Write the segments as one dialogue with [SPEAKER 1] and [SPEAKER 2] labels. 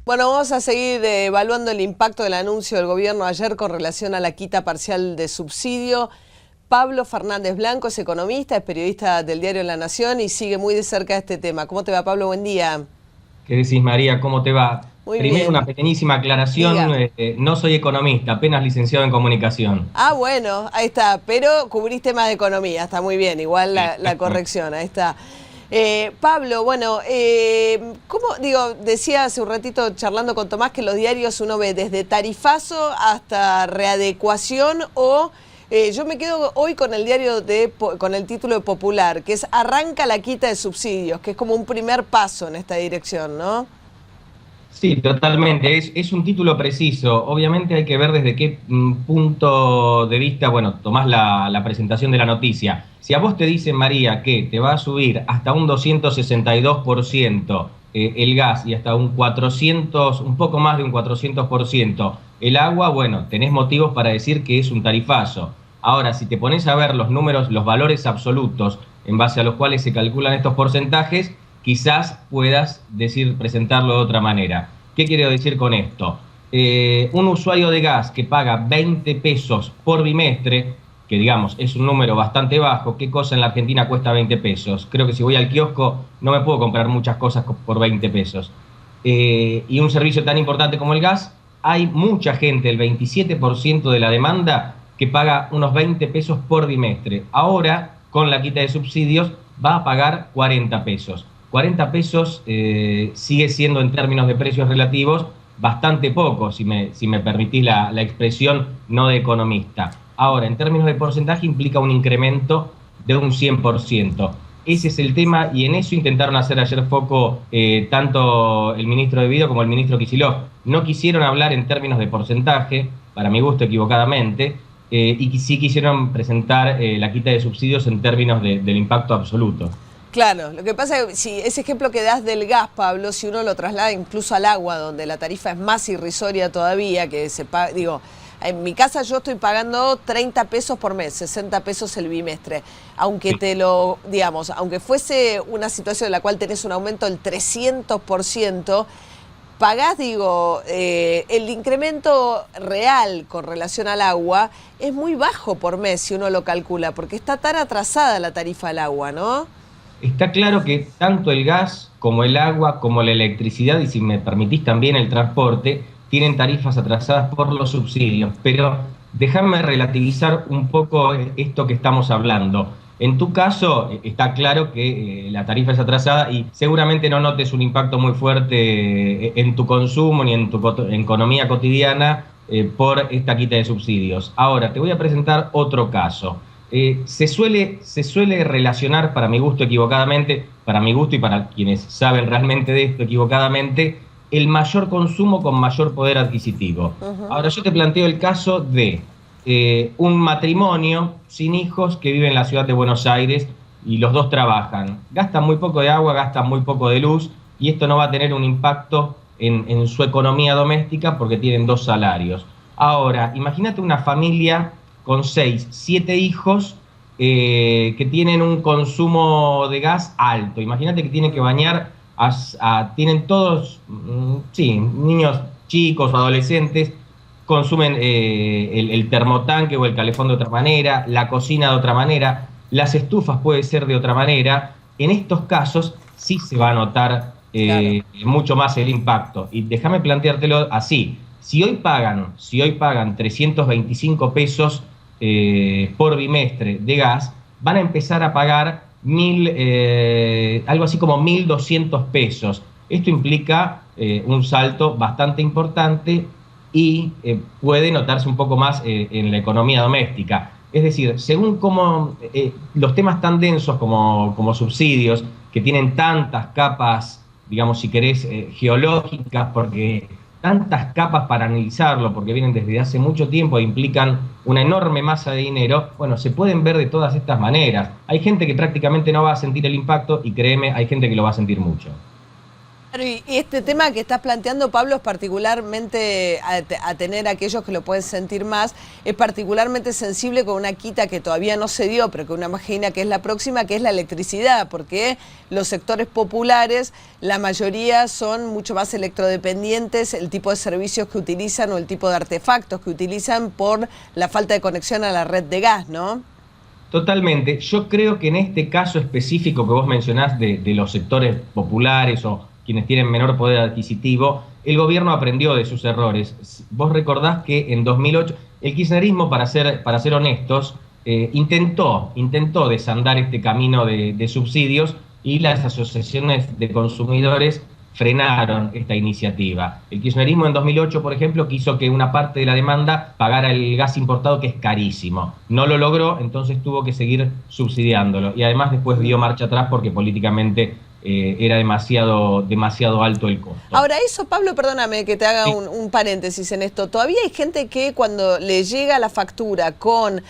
[SPEAKER 1] Bueno, vamos a seguir evaluando el impacto del anuncio del gobierno ayer con relación a la quita parcial de subsidio. Pablo Fernández Blanco es economista, es periodista del diario La Nación y sigue muy de cerca este tema. ¿Cómo te va, Pablo? Buen día.
[SPEAKER 2] ¿Qué decís, María? ¿Cómo te va?
[SPEAKER 1] Muy
[SPEAKER 2] Primero, una
[SPEAKER 1] bien.
[SPEAKER 2] pequeñísima aclaración.
[SPEAKER 1] Diga.
[SPEAKER 2] No soy economista, apenas licenciado en comunicación.
[SPEAKER 1] Ah, bueno, ahí está. Pero cubriste más de economía, está muy bien. Igual
[SPEAKER 2] Sí.
[SPEAKER 1] la corrección, ahí está. Pablo, bueno, decía hace un ratito charlando con Tomás que los diarios uno ve desde tarifazo hasta readecuación o yo me quedo hoy con el diario con el título de Popular, que es Arranca la quita de subsidios, que es como un primer paso en esta dirección, ¿no?
[SPEAKER 2] Sí, totalmente. Es un título preciso. Obviamente hay que ver desde qué punto de vista, bueno, tomás la presentación de la noticia. Si a vos te dicen, María, que te va a subir hasta un 262% el gas y hasta un 400, un poco más de un 400% el agua, bueno, tenés motivos para decir que es un tarifazo. Ahora, si te pones a ver los números, los valores absolutos en base a los cuales se calculan estos porcentajes, quizás puedas presentarlo de otra manera. ¿Qué quiero decir con esto? Un usuario de gas que paga 20 pesos por bimestre, que digamos es un número bastante bajo, ¿qué cosa en la Argentina cuesta 20 pesos? Creo que si voy al kiosco no me puedo comprar muchas cosas por 20 pesos. Y un servicio tan importante como el gas, hay mucha gente, el 27% de la demanda, que paga unos 20 pesos por bimestre. Ahora, con la quita de subsidios, va a pagar 40 pesos. 40 pesos sigue siendo en términos de precios relativos bastante poco, si me permitís la expresión no de economista. Ahora, en términos de porcentaje implica un incremento de un 100%. Ese es el tema y en eso intentaron hacer ayer foco tanto el ministro de Vido como el ministro Kicillof. No quisieron hablar en términos de porcentaje, para mi gusto equivocadamente, y sí quisieron presentar la quita de subsidios en términos del impacto absoluto.
[SPEAKER 1] Claro, lo que pasa es que si ese ejemplo que das del gas, Pablo, si uno lo traslada incluso al agua, donde la tarifa es más irrisoria todavía, que se paga, digo, en mi casa yo estoy pagando 30 pesos por mes, 60 pesos el bimestre. Aunque aunque fuese una situación en la cual tenés un aumento del 300%, pagás, el incremento real con relación al agua es muy bajo por mes si uno lo calcula, porque está tan atrasada la tarifa al agua, ¿no?
[SPEAKER 2] Está claro que tanto el gas como el agua, como la electricidad y si me permitís también el transporte, tienen tarifas atrasadas por los subsidios. Pero déjame relativizar un poco esto que estamos hablando. En tu caso, está claro que la tarifa es atrasada y seguramente no notes un impacto muy fuerte en tu consumo ni en tu economía cotidiana por esta quita de subsidios. Ahora, te voy a presentar otro caso. Se suele relacionar, para mi gusto equivocadamente, para mi gusto y para quienes saben realmente de esto equivocadamente, el mayor consumo con mayor poder adquisitivo. Ahora yo te planteo el caso de un matrimonio sin hijos que vive en la ciudad de Buenos Aires y los dos trabajan. Gastan muy poco de agua, gastan muy poco de luz y esto no va a tener un impacto en su economía doméstica porque tienen dos salarios. Ahora, imagínate una familia con 6, 7 hijos que tienen un consumo de gas alto. Imagínate que tienen que bañar, tienen todos, sí, niños chicos o adolescentes, consumen el termotanque o el calefón de otra manera, la cocina de otra manera, las estufas puede ser de otra manera. En estos casos sí se va a notar
[SPEAKER 1] Claro.
[SPEAKER 2] mucho más el impacto. Y déjame planteártelo así. Si hoy pagan 325 pesos por bimestre de gas, van a empezar a pagar algo así como 1.200 pesos. Esto implica un salto bastante importante y puede notarse un poco más en la economía doméstica. Es decir, según cómo los temas tan densos como subsidios, que tienen tantas capas, digamos, si querés, geológicas, porque tantas capas para analizarlo, porque vienen desde hace mucho tiempo e implican una enorme masa de dinero, bueno, se pueden ver de todas estas maneras. Hay gente que prácticamente no va a sentir el impacto y créeme, hay gente que lo va a sentir mucho.
[SPEAKER 1] Claro, y este tema que estás planteando, Pablo, es particularmente, a tener aquellos que lo pueden sentir más, es particularmente sensible con una quita que todavía no se dio, pero que uno imagina que es la próxima, que es la electricidad, porque los sectores populares, la mayoría son mucho más electrodependientes, el tipo de servicios que utilizan o el tipo de artefactos que utilizan por la falta de conexión a la red de gas, ¿no?
[SPEAKER 2] Totalmente. Yo creo que en este caso específico que vos mencionás de los sectores populares o quienes tienen menor poder adquisitivo, el gobierno aprendió de sus errores. Vos recordás que en 2008 el kirchnerismo, para ser honestos, intentó desandar este camino de subsidios y las asociaciones de consumidores frenaron esta iniciativa. El kirchnerismo en 2008, por ejemplo, quiso que una parte de la demanda pagara el gas importado, que es carísimo. No lo logró, entonces tuvo que seguir subsidiándolo. Y además después dio marcha atrás porque políticamente era demasiado alto el costo.
[SPEAKER 1] Ahora eso, Pablo, perdóname que te haga
[SPEAKER 2] Sí.
[SPEAKER 1] un paréntesis en esto. Todavía hay gente que cuando le llega la factura con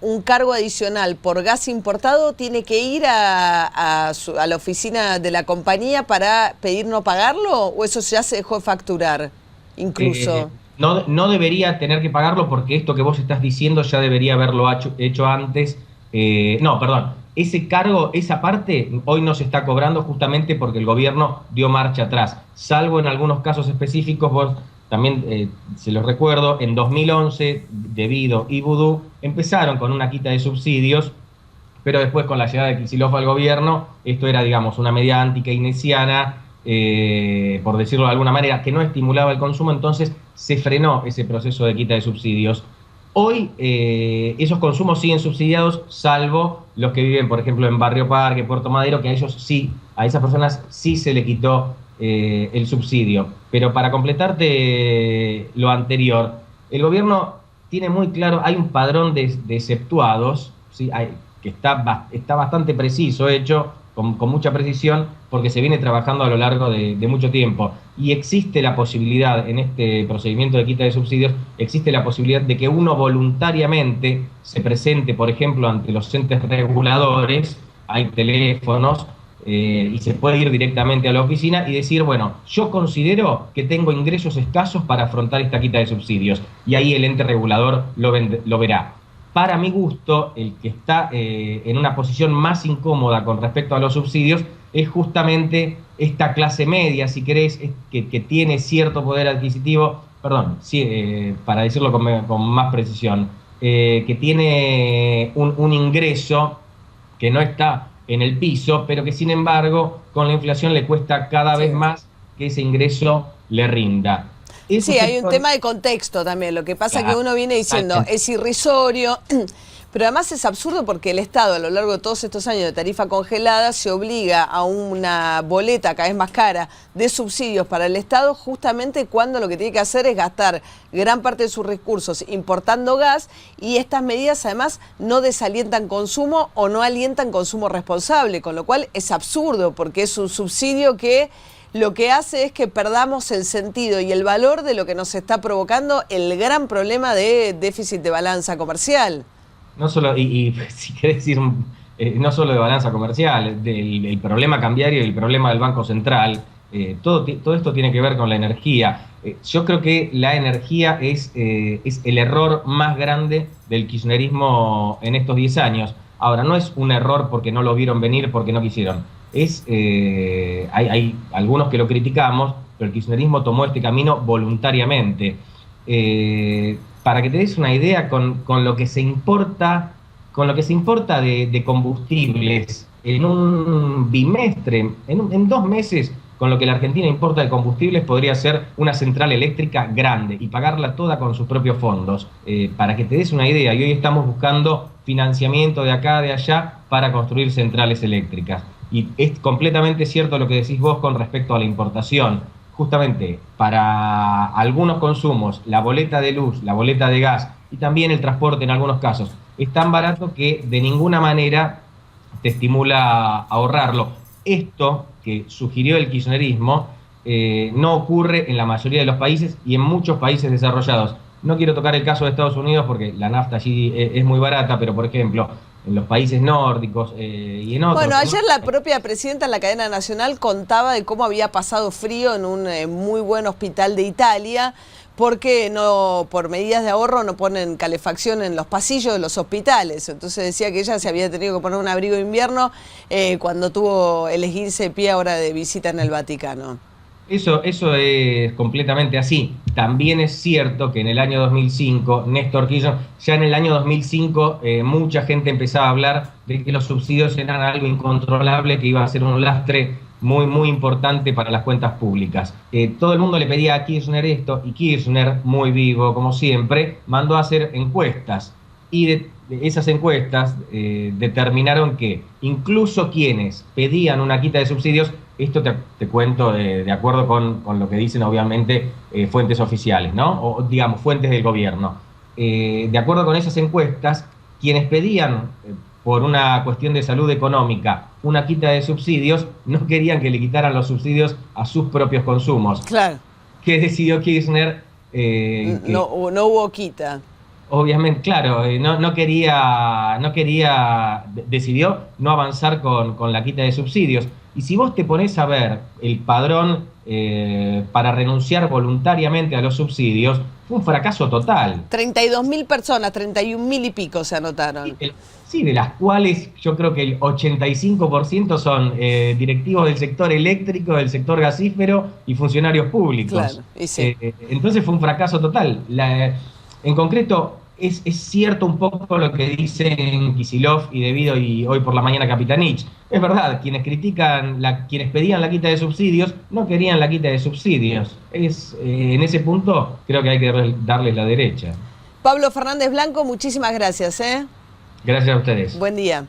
[SPEAKER 1] un cargo adicional por gas importado, tiene que ir a la oficina de la compañía para pedir no pagarlo, ¿o eso ya se dejó de facturar incluso?
[SPEAKER 2] No debería tener que pagarlo porque esto que vos estás diciendo ya debería haberlo hecho antes. No, perdón. Ese cargo, esa parte, hoy no se está cobrando justamente porque el gobierno dio marcha atrás. Salvo en algunos casos específicos, vos también se los recuerdo, en 2011, Debido y Vudú empezaron con una quita de subsidios, pero después con la llegada de Kicillof al gobierno, esto era, digamos, una medida anti-keynesiana, por decirlo de alguna manera, que no estimulaba el consumo, entonces se frenó ese proceso de quita de subsidios. Hoy esos consumos siguen subsidiados, salvo los que viven, por ejemplo, en Barrio Parque, Puerto Madero, que a ellos sí, a esas personas sí se le quitó el subsidio. Pero para completarte lo anterior, el gobierno tiene muy claro, hay un padrón de exceptuados, ¿sí? Que está bastante preciso, hecho con mucha precisión, porque se viene trabajando a lo largo de mucho tiempo. Y existe la posibilidad, en este procedimiento de quita de subsidios, existe la posibilidad de que uno voluntariamente se presente, por ejemplo, ante los entes reguladores, hay teléfonos, y se puede ir directamente a la oficina y decir, bueno, yo considero que tengo ingresos escasos para afrontar esta quita de subsidios. Y ahí el ente regulador lo verá. Para mi gusto, el que está en una posición más incómoda con respecto a los subsidios es justamente esta clase media, si querés, que tiene cierto poder adquisitivo, perdón, sí, para decirlo con más precisión, que tiene un ingreso que no está en el piso, pero que sin embargo con la inflación le cuesta cada vez más que ese ingreso le rinda.
[SPEAKER 1] Sí, hay un tema de contexto también. Lo que pasa es que uno viene diciendo, es irrisorio, pero además es absurdo porque el Estado, a lo largo de todos estos años de tarifa congelada, se obliga a una boleta cada vez más cara de subsidios para el Estado, justamente cuando lo que tiene que hacer es gastar gran parte de sus recursos importando gas, y estas medidas además no desalientan consumo o no alientan consumo responsable, con lo cual es absurdo porque es un subsidio que lo que hace es que perdamos el sentido y el valor de lo que nos está provocando el gran problema de déficit de balanza comercial.
[SPEAKER 2] No solo, y si querés decir, no solo de balanza comercial, del problema cambiario y el problema del Banco Central, todo esto tiene que ver con la energía. Yo creo que la energía es el error más grande del kirchnerismo en estos 10 años. Ahora, no es un error porque no lo vieron venir, porque no quisieron. Hay algunos que lo criticamos, pero el kirchnerismo tomó este camino voluntariamente. Para que te des una idea, con lo que se importa de combustibles en un bimestre, en 2 meses, con lo que la Argentina importa de combustibles, podría ser una central eléctrica grande y pagarla toda con sus propios fondos. Para que te des una idea, y hoy estamos buscando financiamiento de acá, de allá, para construir centrales eléctricas. Y es completamente cierto lo que decís vos con respecto a la importación. Justamente para algunos consumos, la boleta de luz, la boleta de gas y también el transporte en algunos casos, es tan barato que de ninguna manera te estimula a ahorrarlo. Esto que sugirió el kirchnerismo no ocurre en la mayoría de los países y en muchos países desarrollados. No quiero tocar el caso de Estados Unidos porque la nafta allí es muy barata, pero por ejemplo, en los países nórdicos y en otros.
[SPEAKER 1] Bueno, ayer la propia presidenta en la cadena nacional contaba de cómo había pasado frío en un muy buen hospital de Italia, porque no, por medidas de ahorro no ponen calefacción en los pasillos de los hospitales. Entonces decía que ella se había tenido que poner un abrigo de invierno cuando tuvo el esguince de pie ahora de visita en el Vaticano.
[SPEAKER 2] Eso es completamente así. También es cierto que en el año 2005, Néstor Kirchner, ya en el año 2005 mucha gente empezaba a hablar de que los subsidios eran algo incontrolable, que iba a ser un lastre muy, muy importante para las cuentas públicas. Todo el mundo le pedía a Kirchner esto, y Kirchner, muy vivo como siempre, mandó a hacer encuestas. Y de esas encuestas determinaron que incluso quienes pedían una quita de subsidios, esto te cuento de acuerdo con lo que dicen obviamente fuentes oficiales, ¿no? O digamos, fuentes del gobierno. De acuerdo con esas encuestas, quienes pedían por una cuestión de salud económica una quita de subsidios, no querían que le quitaran los subsidios a sus propios consumos.
[SPEAKER 1] Claro.
[SPEAKER 2] ¿Qué decidió Kirchner?
[SPEAKER 1] No hubo quita.
[SPEAKER 2] Obviamente, claro, decidió no avanzar con la quita de subsidios. Y si vos te ponés a ver el padrón para renunciar voluntariamente a los subsidios, fue un fracaso total.
[SPEAKER 1] 32.000 personas, 31.000 y pico se anotaron.
[SPEAKER 2] Sí, de las cuales yo creo que el 85% son directivos del sector eléctrico, del sector gasífero y funcionarios públicos.
[SPEAKER 1] Claro, y sí.
[SPEAKER 2] Entonces fue un fracaso total. En concreto, es cierto un poco lo que dicen Kicillof y Devido y hoy por la mañana Capitanich. Es verdad, quienes quienes pedían la quita de subsidios, no querían la quita de subsidios. En ese punto creo que hay que darles la derecha.
[SPEAKER 1] Pablo Fernández Blanco, muchísimas gracias.
[SPEAKER 2] Gracias a ustedes.
[SPEAKER 1] Buen día.